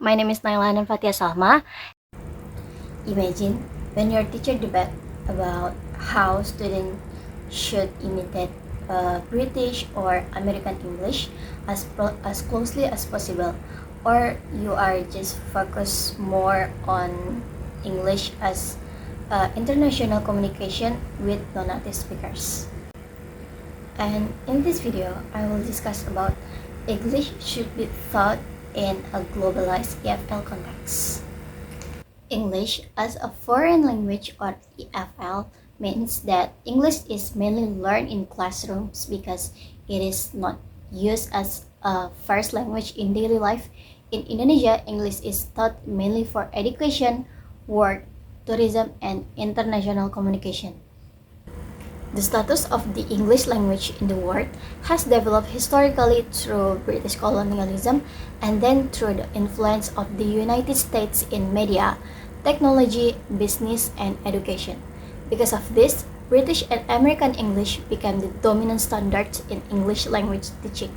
My name is Nailana Fatia Salma. Imagine when your teacher debate about how students should imitate British or American English as closely as possible, or you are just focused more on English as international communication with non-native speakers. And in this video, I will discuss about English should be taught in a globalized EFL context. English as a foreign language, or EFL, means that English is mainly learned in classrooms because it is not used as a first language in daily life. In Indonesia, English is taught mainly for education, work, tourism, and international communication. The status of the English language in the world has developed historically through British colonialism and then through the influence of the United States in media, technology, business, and education. Because of this, British and American English became the dominant standards in English language teaching.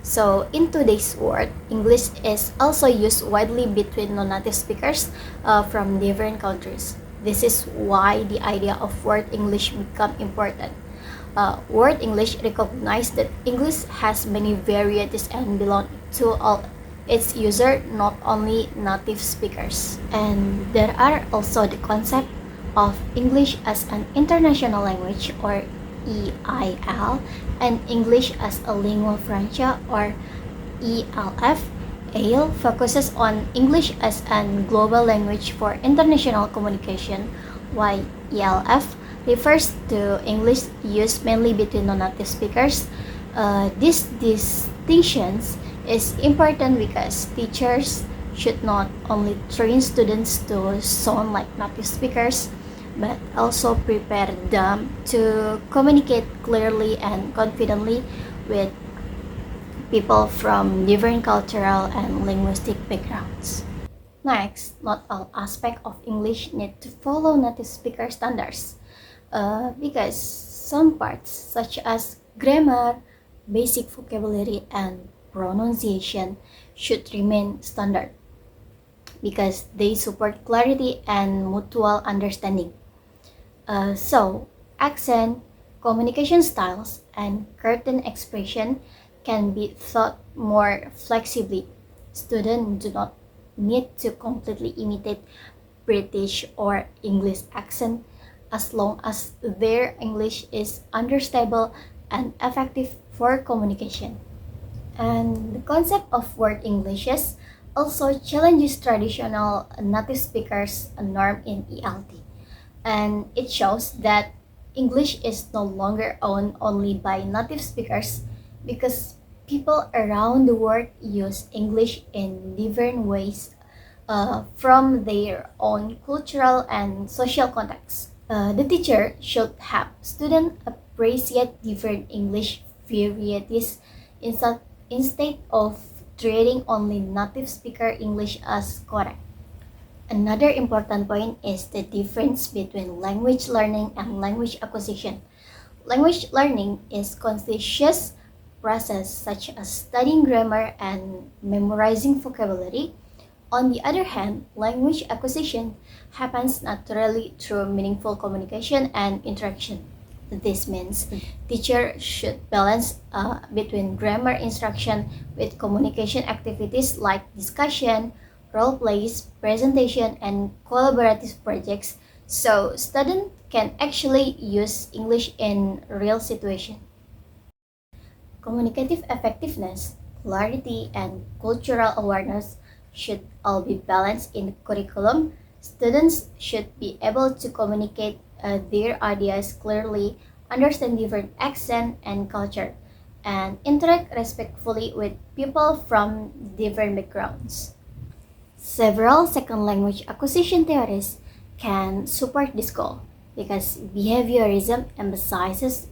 So, in today's world, English is also used widely between non-native speakers from different countries. This is why the idea of word English become important. Word English recognize that English has many varieties and belong to all its users, not only native speakers. And there are also the concept of English as an international language, or EIL, and English as a lingua franca, or ELF. ALE focuses on English as a global language for international communication, while ELF refers to English used mainly between non-native speakers. This distinctions is important because teachers should not only train students to sound like native speakers, but also prepare them to communicate clearly and confidently with people from different cultural and linguistic backgrounds. Next, not all aspects of English need to follow native speaker standards, because some parts, such as grammar, basic vocabulary, and pronunciation, should remain standard because they support clarity and mutual understanding. So, accent, communication styles, and curtain expression can be taught more flexibly. Students do not need to completely imitate British or English accent as long as their English is understandable and effective for communication. And the concept of word Englishes also challenges traditional native speakers' norm in ELT, and it shows that English is no longer owned only by native speakers because people around the world use English in different ways from their own cultural and social contexts. The teacher should have students appreciate different English varieties instead, instead of treating only native speaker English as correct. Another important point is the difference between language learning and language acquisition. Language learning is conscious process such as studying grammar and memorizing vocabulary. On the other hand, language acquisition happens naturally through meaningful communication and interaction. This means teacher should balance between grammar instruction with communication activities like discussion, role plays, presentation, and collaborative projects so students can actually use English in real situations. Communicative effectiveness, clarity, and cultural awareness should all be balanced in the curriculum. Students should be able to communicate their ideas clearly, understand different accent and culture, and interact respectfully with people from different backgrounds. Several second language acquisition theories can support this goal because behaviorism emphasizes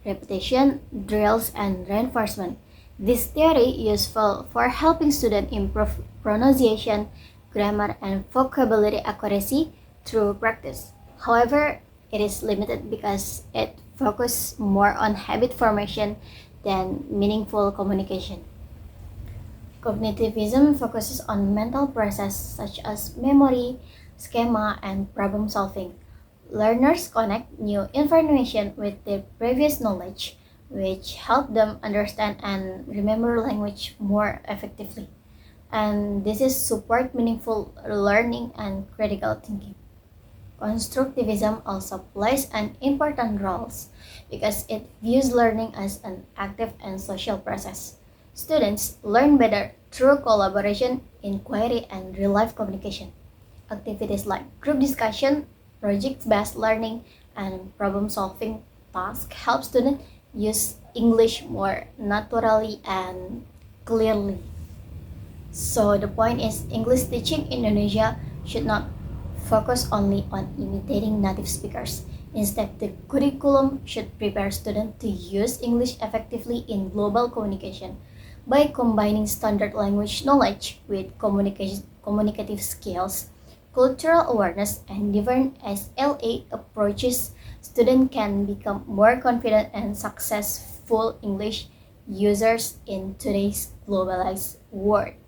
repetition, drills, and reinforcement. This theory is useful for helping students improve pronunciation, grammar, and vocabulary accuracy through practice. However, it is limited because it focuses more on habit formation than meaningful communication. Cognitivism focuses on mental processes such as memory, schema, and problem solving. Learners connect new information with their previous knowledge, which help them understand and remember language more effectively. And this is support meaningful learning and critical thinking. Constructivism also plays an important role because it views learning as an active and social process. Students learn better through collaboration, inquiry, and real-life communication. Activities like group discussion, project-based learning, and problem-solving tasks help students use English more naturally and clearly. So the point is English teaching in Indonesia should not focus only on imitating native speakers. Instead, the curriculum should prepare students to use English effectively in global communication by combining standard language knowledge with communicative skills, cultural awareness, and different SLA approaches. Students can become more confident and successful English users in today's globalized world.